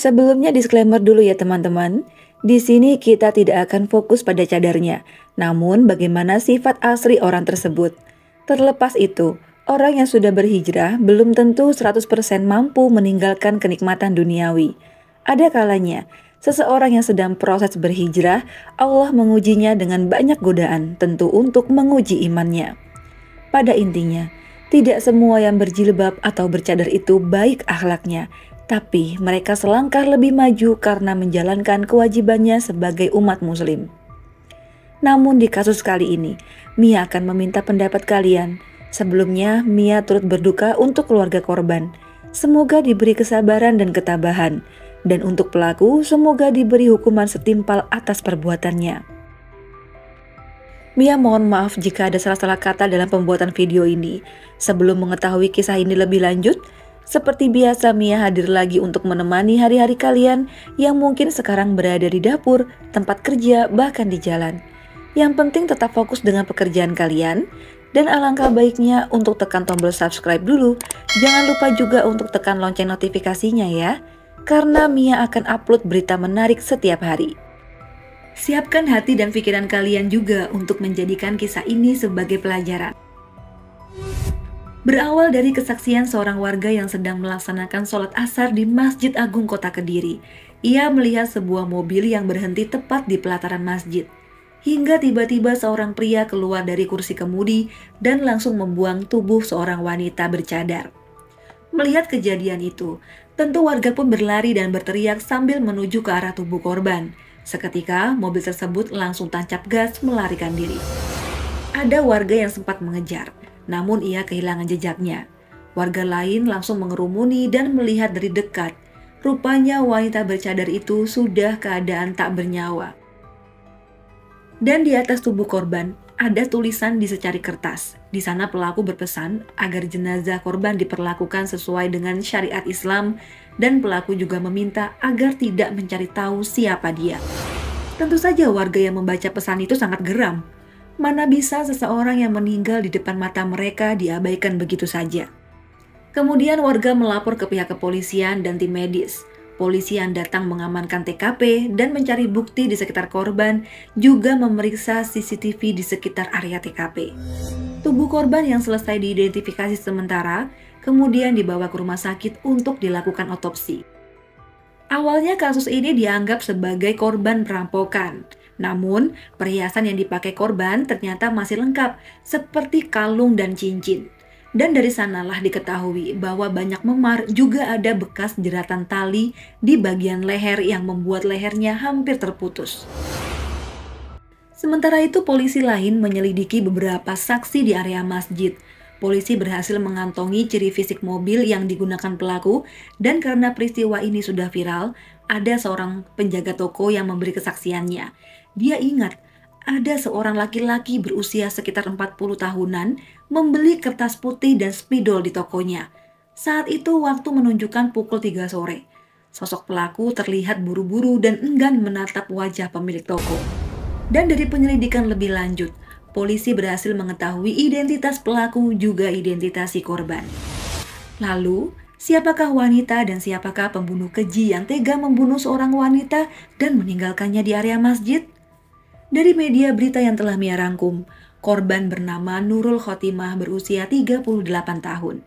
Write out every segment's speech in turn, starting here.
Sebelumnya disclaimer dulu ya teman-teman. Di sini kita tidak akan fokus pada cadarnya, namun bagaimana sifat asli orang tersebut. Terlepas itu, orang yang sudah berhijrah belum tentu 100% mampu meninggalkan kenikmatan duniawi. Ada kalanya, seseorang yang sedang proses berhijrah, Allah mengujinya dengan banyak godaan, tentu untuk menguji imannya. Pada intinya, tidak semua yang berjilbab atau bercadar itu baik akhlaknya, tapi mereka selangkah lebih maju karena menjalankan kewajibannya sebagai umat muslim. Namun di kasus kali ini, Mia akan meminta pendapat kalian. Sebelumnya, Mia turut berduka untuk keluarga korban. Semoga diberi kesabaran dan ketabahan. Dan untuk pelaku, semoga diberi hukuman setimpal atas perbuatannya. Mia mohon maaf jika ada salah-salah kata dalam pembuatan video ini. Sebelum mengetahui kisah ini lebih lanjut, seperti biasa Mia hadir lagi untuk menemani hari-hari kalian yang mungkin sekarang berada di dapur, tempat kerja, bahkan di jalan. Yang penting tetap fokus dengan pekerjaan kalian, dan alangkah baiknya untuk tekan tombol subscribe dulu. Jangan lupa juga untuk tekan lonceng notifikasinya ya, karena Mia akan upload berita menarik setiap hari. Siapkan hati dan pikiran kalian juga untuk menjadikan kisah ini sebagai pelajaran. Berawal dari kesaksian seorang warga yang sedang melaksanakan sholat asar di Masjid Agung Kota Kediri. Ia melihat sebuah mobil yang berhenti tepat di pelataran masjid. Hingga tiba-tiba seorang pria keluar dari kursi kemudi dan langsung membuang tubuh seorang wanita bercadar. Melihat kejadian itu, tentu warga pun berlari dan berteriak sambil menuju ke arah tubuh korban. Seketika, mobil tersebut langsung tancap gas melarikan diri. Ada warga yang sempat mengejar, namun ia kehilangan jejaknya. Warga lain langsung mengerumuni dan melihat dari dekat. Rupanya wanita bercadar itu sudah keadaan tak bernyawa. Dan di atas tubuh korban ada tulisan di secari kertas. Di sana pelaku berpesan agar jenazah korban diperlakukan sesuai dengan syariat Islam, dan pelaku juga meminta agar tidak mencari tahu siapa dia. Tentu saja warga yang membaca pesan itu sangat geram. Mana bisa seseorang yang meninggal di depan mata mereka diabaikan begitu saja. Kemudian warga melapor ke pihak kepolisian dan tim medis. Polisi yang datang mengamankan TKP dan mencari bukti di sekitar korban, juga memeriksa CCTV di sekitar area TKP. Tubuh korban yang selesai diidentifikasi sementara, kemudian dibawa ke rumah sakit untuk dilakukan otopsi. Awalnya kasus ini dianggap sebagai korban perampokan. Namun, perhiasan yang dipakai korban ternyata masih lengkap, seperti kalung dan cincin. Dan dari sanalah diketahui bahwa banyak memar juga ada bekas jeratan tali di bagian leher yang membuat lehernya hampir terputus. Sementara itu, polisi lain menyelidiki beberapa saksi di area masjid. Polisi berhasil mengantongi ciri fisik mobil yang digunakan pelaku, dan karena peristiwa ini sudah viral, ada seorang penjaga toko yang memberi kesaksiannya. Dia ingat ada seorang laki-laki berusia sekitar 40 tahunan membeli kertas putih dan spidol di tokonya. Saat itu waktu menunjukkan pukul 3 sore. Sosok pelaku terlihat buru-buru dan enggan menatap wajah pemilik toko. Dan dari penyelidikan lebih lanjut, polisi berhasil mengetahui identitas pelaku juga identitas si korban. Lalu, siapakah wanita dan siapakah pembunuh keji yang tega membunuh seorang wanita dan meninggalkannya di area masjid? Dari media berita yang telah Mia rangkum, korban bernama Nurul Khotimah berusia 38 tahun,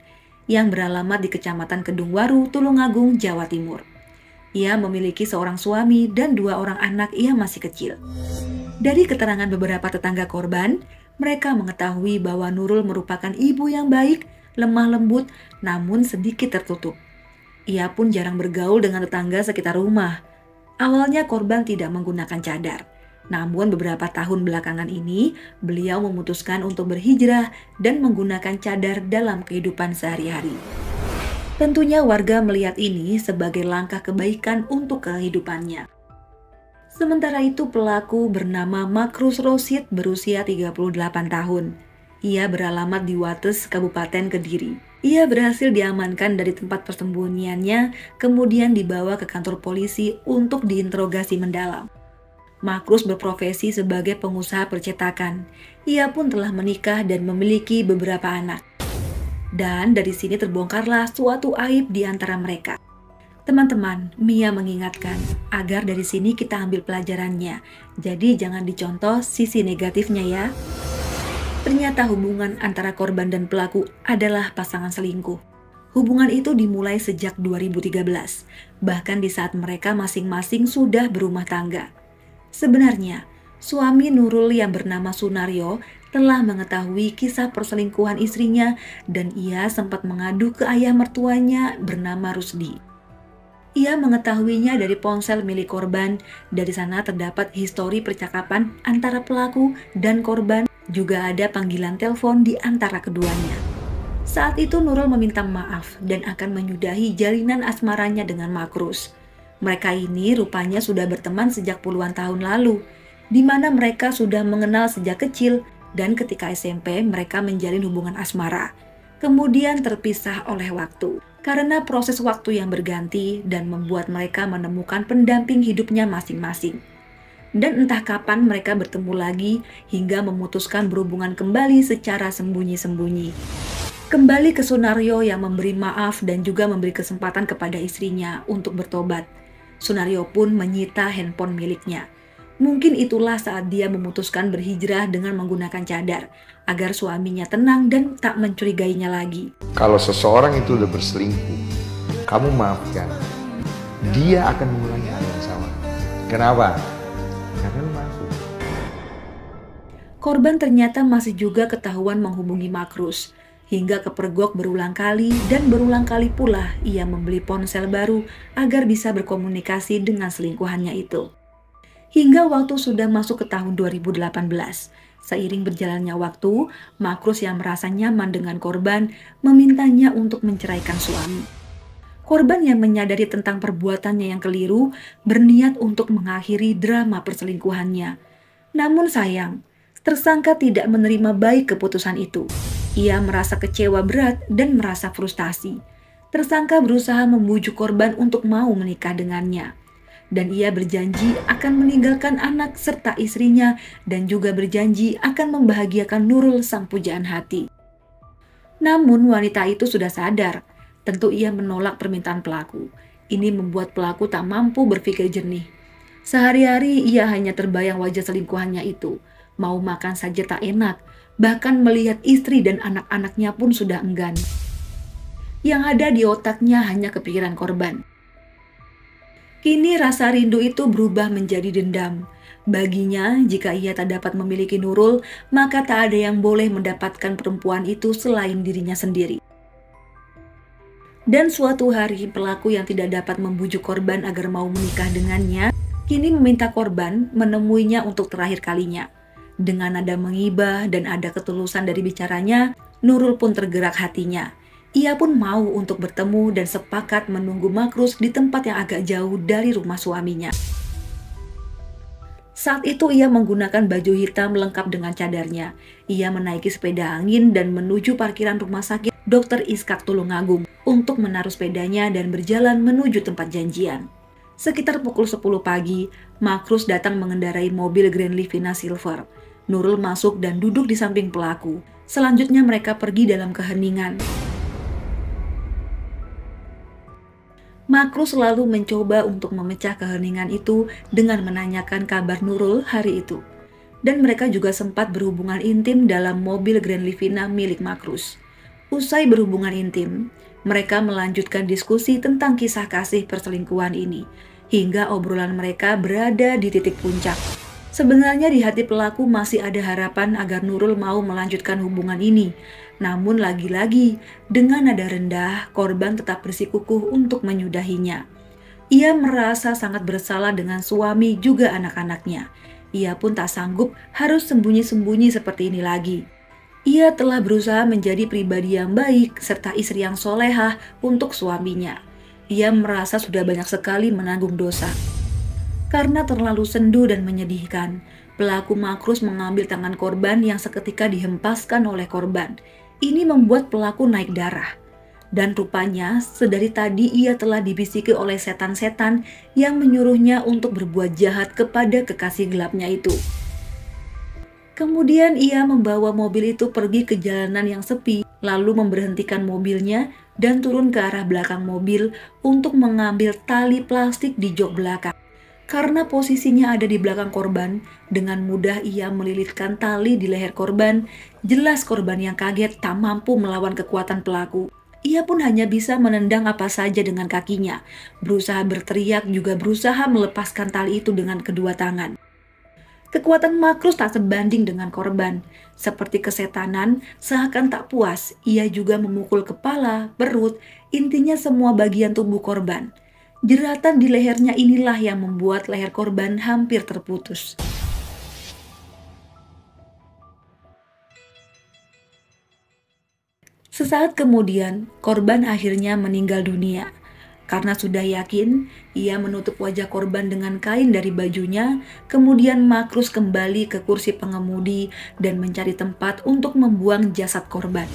yang beralamat di Kecamatan Kedungwaru, Tulungagung, Jawa Timur. Ia memiliki seorang suami dan 2 orang anak yang masih kecil. Dari keterangan beberapa tetangga korban, mereka mengetahui bahwa Nurul merupakan ibu yang baik, lemah lembut, namun sedikit tertutup. Ia pun jarang bergaul dengan tetangga sekitar rumah. Awalnya korban tidak menggunakan cadar. Namun beberapa tahun belakangan ini, beliau memutuskan untuk berhijrah dan menggunakan cadar dalam kehidupan sehari-hari. Tentunya warga melihat ini sebagai langkah kebaikan untuk kehidupannya. Sementara itu pelaku bernama Makrus Rosid berusia 38 tahun. Ia beralamat di Wates, Kabupaten Kediri. Ia berhasil diamankan dari tempat persembunyiannya, kemudian dibawa ke kantor polisi untuk diinterogasi mendalam. Makrus berprofesi sebagai pengusaha percetakan. Ia pun telah menikah dan memiliki beberapa anak. Dan dari sini terbongkarlah suatu aib di antara mereka. Teman-teman, Mia mengingatkan agar dari sini kita ambil pelajarannya. Jadi jangan dicontoh sisi negatifnya ya. Ternyata hubungan antara korban dan pelaku adalah pasangan selingkuh. Hubungan itu dimulai sejak 2013, bahkan di saat mereka masing-masing sudah berumah tangga. Sebenarnya, suami Nurul yang bernama Sunaryo telah mengetahui kisah perselingkuhan istrinya dan ia sempat mengadu ke ayah mertuanya bernama Rusdi. Ia mengetahuinya dari ponsel milik korban. Dari sana terdapat histori percakapan antara pelaku dan korban, juga ada panggilan telepon di antara keduanya. Saat itu Nurul meminta maaf dan akan menyudahi jalinan asmaranya dengan Makrus. Mereka ini rupanya sudah berteman sejak puluhan tahun lalu, di mana mereka sudah mengenal sejak kecil dan ketika SMP mereka menjalin hubungan asmara. Kemudian terpisah oleh waktu, karena proses waktu yang berganti dan membuat mereka menemukan pendamping hidupnya masing-masing. Dan entah kapan mereka bertemu lagi hingga memutuskan berhubungan kembali secara sembunyi-sembunyi. Kembali ke Sunaryo yang memberi maaf dan juga memberi kesempatan kepada istrinya untuk bertobat. Sunaryo pun menyita handphone miliknya. Mungkin itulah saat dia memutuskan berhijrah dengan menggunakan cadar, agar suaminya tenang dan tak mencurigainya lagi. Kalau seseorang itu udah berselingkuh, kamu maafkan, dia akan mengulangi hal yang sama. Kenapa? Karena lu mampu. Korban ternyata masih juga ketahuan menghubungi Makrus, hingga kepergok berulang kali dan berulang kali pula ia membeli ponsel baru agar bisa berkomunikasi dengan selingkuhannya itu. Hingga waktu sudah masuk ke tahun 2018, seiring berjalannya waktu, Makrus yang merasa nyaman dengan korban memintanya untuk menceraikan suami. Korban yang menyadari tentang perbuatannya yang keliru berniat untuk mengakhiri drama perselingkuhannya. Namun sayang, tersangka tidak menerima baik keputusan itu. Ia merasa kecewa berat dan merasa frustasi. Tersangka berusaha membujuk korban untuk mau menikah dengannya. Dan ia berjanji akan meninggalkan anak serta istrinya dan juga berjanji akan membahagiakan Nurul sang pujaan hati. Namun wanita itu sudah sadar, tentu ia menolak permintaan pelaku. Ini membuat pelaku tak mampu berpikir jernih. Sehari-hari ia hanya terbayang wajah selingkuhannya itu. Mau makan saja tak enak, bahkan melihat istri dan anak-anaknya pun sudah enggan. Yang ada di otaknya hanya kepikiran korban. Kini rasa rindu itu berubah menjadi dendam. Baginya, jika ia tak dapat memiliki Nurul, maka tak ada yang boleh mendapatkan perempuan itu selain dirinya sendiri. Dan suatu hari, pelaku yang tidak dapat membujuk korban agar mau menikah dengannya, kini meminta korban menemuinya untuk terakhir kalinya. Dengan nada menghibah dan ada ketulusan dari bicaranya, Nurul pun tergerak hatinya. Ia pun mau untuk bertemu dan sepakat menunggu Makrus di tempat yang agak jauh dari rumah suaminya. Saat itu ia menggunakan baju hitam lengkap dengan cadarnya. Ia menaiki sepeda angin dan menuju parkiran rumah sakit Dr. Iskak Tulungagung untuk menaruh sepedanya dan berjalan menuju tempat janjian. Sekitar pukul 10 pagi, Makrus datang mengendarai mobil Grand Livina Silver. Nurul masuk dan duduk di samping pelaku. Selanjutnya mereka pergi dalam keheningan. Makrus selalu mencoba untuk memecah keheningan itu dengan menanyakan kabar Nurul hari itu. Dan mereka juga sempat berhubungan intim dalam mobil Grand Livina milik Makrus. Usai berhubungan intim, mereka melanjutkan diskusi tentang kisah kasih perselingkuhan ini, hingga obrolan mereka berada di titik puncak. Sebenarnya di hati pelaku masih ada harapan agar Nurul mau melanjutkan hubungan ini. Namun lagi-lagi, dengan nada rendah, korban tetap bersikukuh untuk menyudahinya. Ia merasa sangat bersalah dengan suami juga anak-anaknya. Ia pun tak sanggup harus sembunyi-sembunyi seperti ini lagi. Ia telah berusaha menjadi pribadi yang baik serta istri yang solehah untuk suaminya. Ia merasa sudah banyak sekali menanggung dosa. Karena terlalu sendu dan menyedihkan, pelaku Makrus mengambil tangan korban yang seketika dihempaskan oleh korban. Ini membuat pelaku naik darah. Dan rupanya sedari tadi ia telah dibisiki oleh setan-setan yang menyuruhnya untuk berbuat jahat kepada kekasih gelapnya itu. Kemudian ia membawa mobil itu pergi ke jalanan yang sepi, lalu memberhentikan mobilnya dan turun ke arah belakang mobil untuk mengambil tali plastik di jok belakang. Karena posisinya ada di belakang korban, dengan mudah ia melilitkan tali di leher korban. Jelas korban yang kaget tak mampu melawan kekuatan pelaku. Ia pun hanya bisa menendang apa saja dengan kakinya. Berusaha berteriak, juga berusaha melepaskan tali itu dengan kedua tangan. Kekuatan Makrus tak sebanding dengan korban. Seperti kesetanan, seakan tak puas, ia juga memukul kepala, perut, intinya semua bagian tubuh korban. Jeratan di lehernya inilah yang membuat leher korban hampir terputus. Sesaat kemudian, korban akhirnya meninggal dunia. Karena sudah yakin, ia menutup wajah korban dengan kain dari bajunya, kemudian Makrus kembali ke kursi pengemudi dan mencari tempat untuk membuang jasad korban.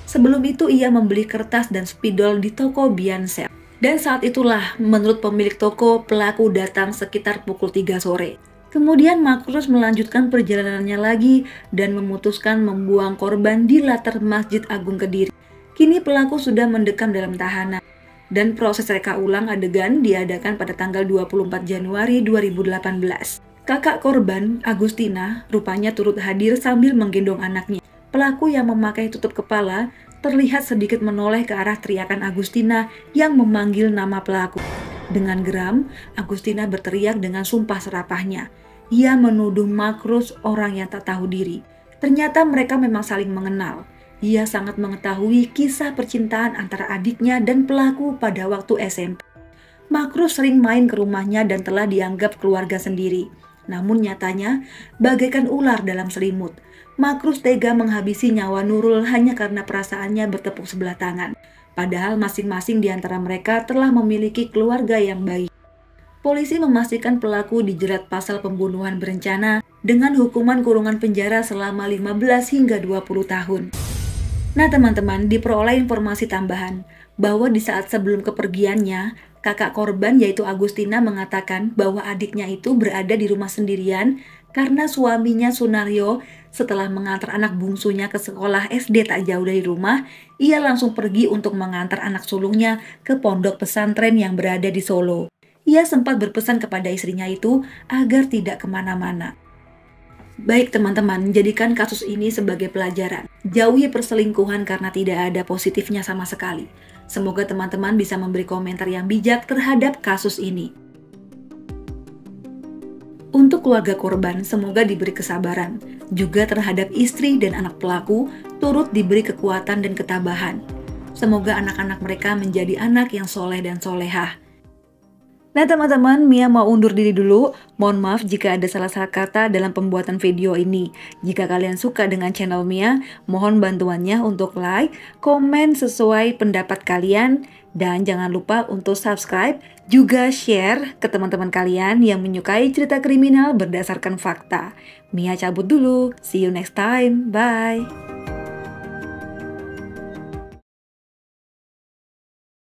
Sebelum itu ia membeli kertas dan spidol di toko Biancel. Dan saat itulah, menurut pemilik toko, pelaku datang sekitar pukul 3 sore. Kemudian Makrus melanjutkan perjalanannya lagi dan memutuskan membuang korban di latar Masjid Agung Kediri. Kini pelaku sudah mendekam dalam tahanan. Dan proses reka ulang adegan diadakan pada tanggal 24 Januari 2018. Kakak korban, Agustina, rupanya turut hadir sambil menggendong anaknya. Pelaku yang memakai tutup kepala terlihat sedikit menoleh ke arah teriakan Agustina yang memanggil nama pelaku. Dengan geram, Agustina berteriak dengan sumpah serapahnya. Ia menuduh Makrus orang yang tak tahu diri. Ternyata mereka memang saling mengenal. Ia sangat mengetahui kisah percintaan antara adiknya dan pelaku pada waktu SMP. Makrus sering main ke rumahnya dan telah dianggap keluarga sendiri. Namun nyatanya, bagaikan ular dalam selimut. Makrus tega menghabisi nyawa Nurul hanya karena perasaannya bertepuk sebelah tangan. Padahal masing-masing di antara mereka telah memiliki keluarga yang baik. Polisi memastikan pelaku dijerat pasal pembunuhan berencana dengan hukuman kurungan penjara selama 15 hingga 20 tahun. Nah teman-teman, diperoleh informasi tambahan bahwa di saat sebelum kepergiannya, kakak korban yaitu Agustina mengatakan bahwa adiknya itu berada di rumah sendirian karena suaminya Sunario setelah mengantar anak bungsunya ke sekolah SD tak jauh dari rumah, ia langsung pergi untuk mengantar anak sulungnya ke pondok pesantren yang berada di Solo. Ia sempat berpesan kepada istrinya itu agar tidak kemana-mana. Baik teman-teman, jadikan kasus ini sebagai pelajaran. Jauhi perselingkuhan karena tidak ada positifnya sama sekali. Semoga teman-teman bisa memberi komentar yang bijak terhadap kasus ini. Untuk keluarga korban, semoga diberi kesabaran. Juga terhadap istri dan anak pelaku, turut diberi kekuatan dan ketabahan. Semoga anak-anak mereka menjadi anak yang soleh dan solehah. Nah teman-teman, Mia mau undur diri dulu. Mohon maaf jika ada salah-salah kata dalam pembuatan video ini. Jika kalian suka dengan channel Mia, mohon bantuannya untuk like, komen sesuai pendapat kalian, dan jangan lupa untuk subscribe, juga share ke teman-teman kalian yang menyukai cerita kriminal berdasarkan fakta. Mia cabut dulu, see you next time, bye!